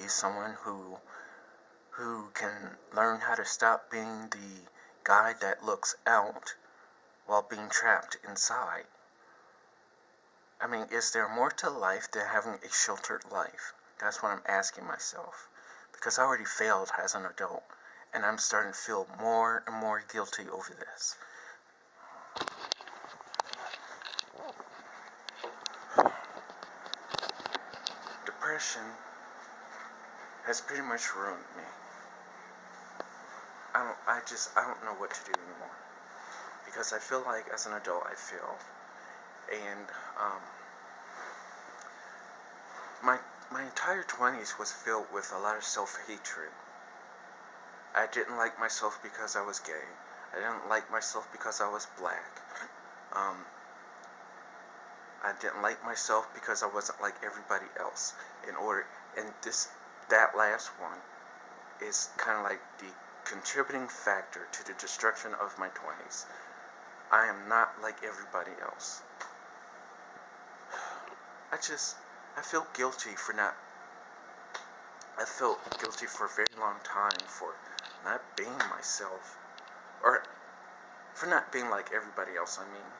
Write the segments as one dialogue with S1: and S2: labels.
S1: be someone who can learn how to stop being the guy that looks out while being trapped inside. I mean, is there more to life than having a sheltered life? That's what I'm asking myself. Because I already failed as an adult, and I'm starting to feel more and more guilty over this. Depression has pretty much ruined me. I don't know what to do anymore. Because I feel like as an adult I failed. And my entire 20s was filled with a lot of self-hatred. I didn't like myself because I was gay. I didn't like myself because I was black. I didn't like myself because I wasn't like everybody else. And that last one is kind of like the contributing factor to the destruction of my 20s. I am not like everybody else. I feel guilty for I felt guilty for a very long time for not being myself. Or for not being like everybody else, I mean.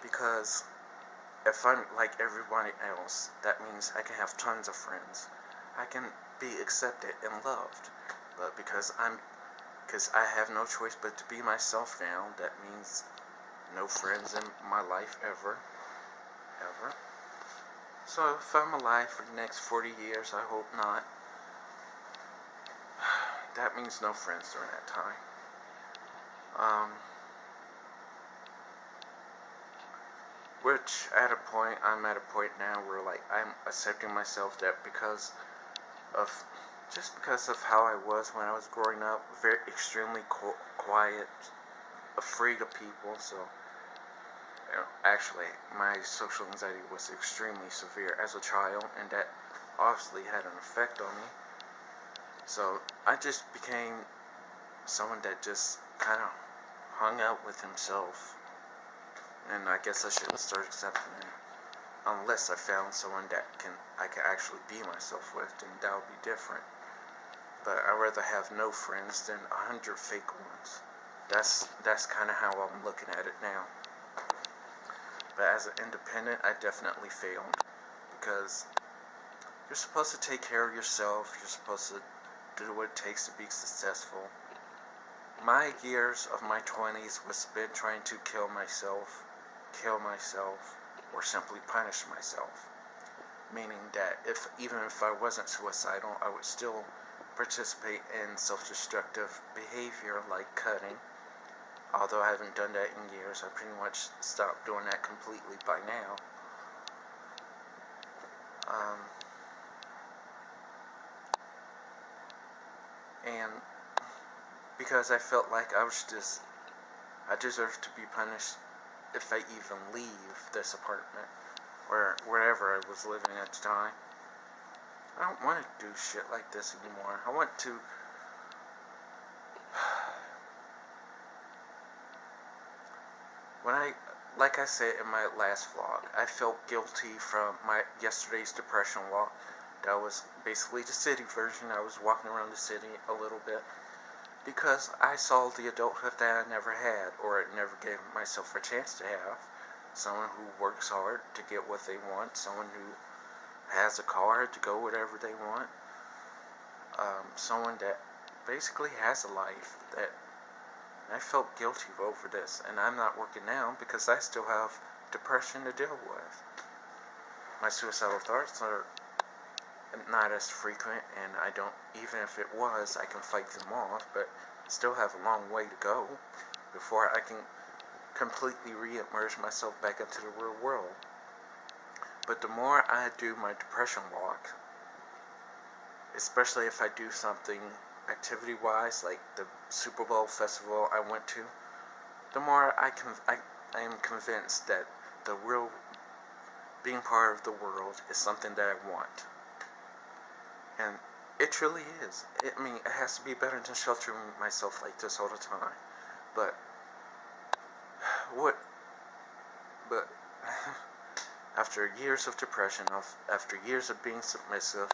S1: Because if I'm like everybody else, that means I can have tons of friends. I can be accepted and loved. But because I have no choice but to be myself now, that means no friends in my life ever. So if I'm alive for the next 40 years, I hope not. That means no friends during that time. Which I'm at a point now where like I'm accepting myself that because of how I was when I was growing up, very extremely quiet, afraid of people. So actually, my social anxiety was extremely severe as a child, and that obviously had an effect on me. So I just became someone that just kind of hung out with himself, and I guess I should start accepting it. Unless I found someone that I can actually be myself with, then that would be different. But I'd rather have no friends than 100 fake ones. That's kind of how I'm looking at it now. But as an independent, I definitely failed. Because you're supposed to take care of yourself. You're supposed to do what it takes to be successful. My years of my 20s was spent trying to kill myself, or simply punish myself. Meaning that even if I wasn't suicidal, I would still participate in self-destructive behavior like cutting. Although I haven't done that in years, I pretty much stopped doing that completely by now. And because I felt like I deserved to be punished if I even leave this apartment or wherever I was living at the time. I don't want to do shit like this anymore. I want to like I said in my last vlog, I felt guilty from my yesterday's depression walk. That was basically the city version. I was walking around the city a little bit because I saw the adulthood that I never had, or never gave myself a chance to have. Someone who works hard to get what they want, someone who has a car to go wherever they want, someone that basically has a life. That I felt guilty over this, and I'm not working now because I still have depression to deal with. My suicidal thoughts are not as frequent, and even if it was, I can fight them off, but still have a long way to go before I can completely re-immerse myself back into the real world. But the more I do my depression walk, especially if I do something activity-wise, like the Super Bowl festival I went to, the more I am convinced that the real being part of the world is something that I want. And it truly is. It has to be better than sheltering myself like this all the time. But after years of depression, after years of being submissive,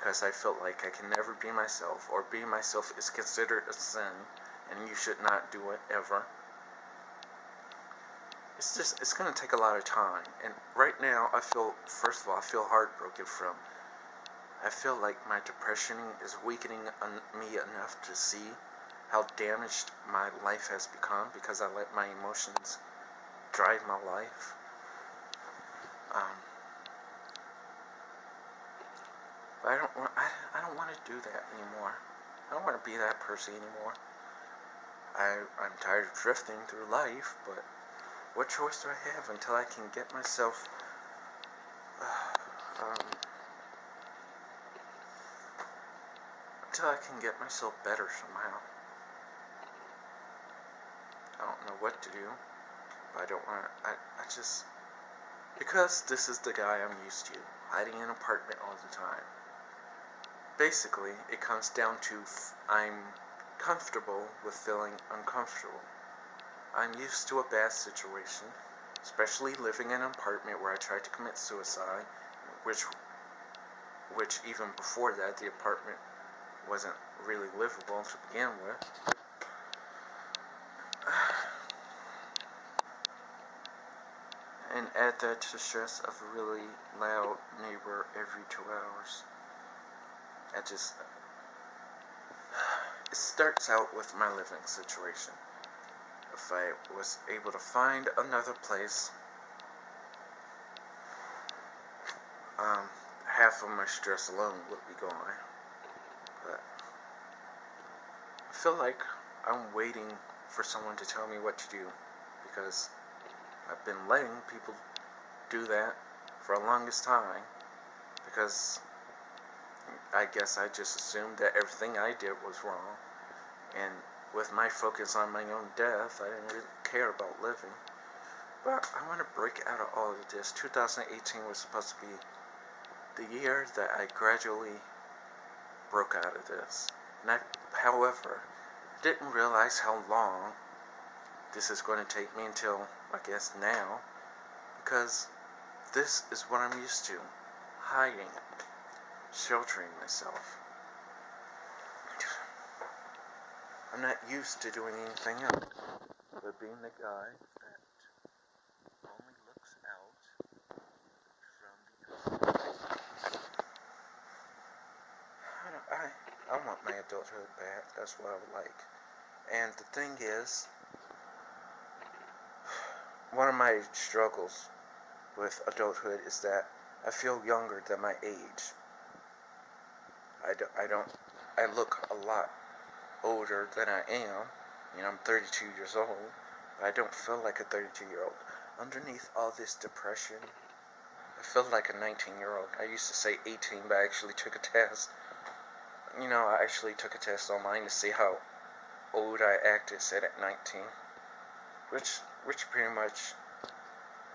S1: because I felt like I can never be myself, or being myself is considered a sin, and you should not do it ever. It's going to take a lot of time. And right now, first of all, I feel heartbroken I feel like my depression is weakening me enough to see how damaged my life has become because I let my emotions drive my life. But I don't want to do that anymore. I don't want to be that person anymore. I'm tired of drifting through life, but what choice do I have until I can get myself better somehow? I don't know what to do, but I don't want to, I just, because this is the guy I'm used to, hiding in an apartment all the time. Basically, it comes down to I'm comfortable with feeling uncomfortable. I'm used to a bad situation, especially living in an apartment where I tried to commit suicide, which even before that, the apartment wasn't really livable to begin with. And add that to the stress of a really loud neighbor every 2 hours. It starts out with my living situation. If I was able to find another place, half of my stress alone would be gone. But I feel like I'm waiting for someone to tell me what to do, because I've been letting people do that for the longest time, because I guess I just assumed that everything I did was wrong, and with my focus on my own death, I didn't really care about living. But I want to break out of all of this. 2018 was supposed to be the year that I gradually broke out of this. And however, didn't realize how long this is going to take me until, I guess, now, because this is what I'm used to, hiding, sheltering myself. I'm not used to doing anything else but being the guy that only looks out from the outside. I want my adulthood back. That's what I would like. And the thing is, one of my struggles with adulthood is that I feel younger than my age. I look a lot older than I am. I'm 32 years old, but I don't feel like a 32-year-old. Underneath all this depression, I feel like a 19-year-old. I used to say 18, but I actually took a test. I actually took a test online to see how old I acted, said at 19, which pretty much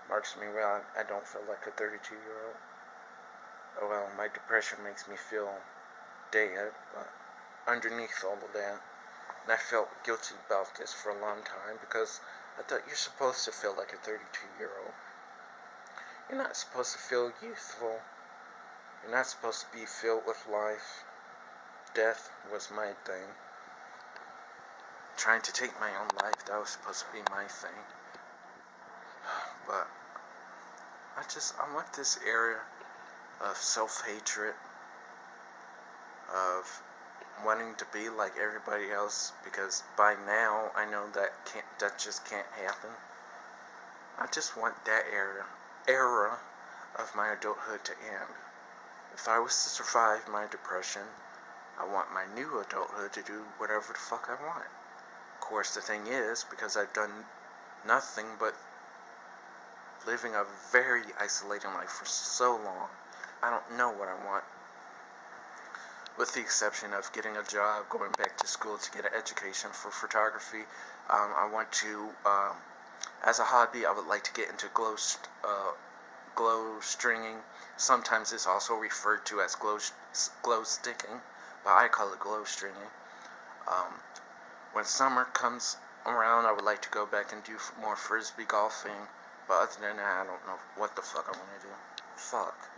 S1: marks me well. I don't feel like a 32-year-old. Oh well, my depression makes me feel dead, but underneath all of that, and I felt guilty about this for a long time, because I thought you're supposed to feel like a 32-year-old. You're not supposed to feel youthful. You're not supposed to be filled with life. Death was my thing. Trying to take my own life, that was supposed to be my thing. But I want this area of self-hatred, of wanting to be like everybody else, because by now I know that just can't happen. I just want that era of my adulthood to end. If I was to survive my depression, I want my new adulthood to do whatever the fuck I want. Of course, the thing is, because I've done nothing but living a very isolating life for so long, I don't know what I want. With the exception of getting a job, going back to school to get an education for photography. I want to, as a hobby, I would like to get into glow stringing. Sometimes it's also referred to as glow sticking, but I call it glow stringing. When summer comes around, I would like to go back and do more frisbee golfing, but other than that, I don't know what the fuck I want to do. Fuck.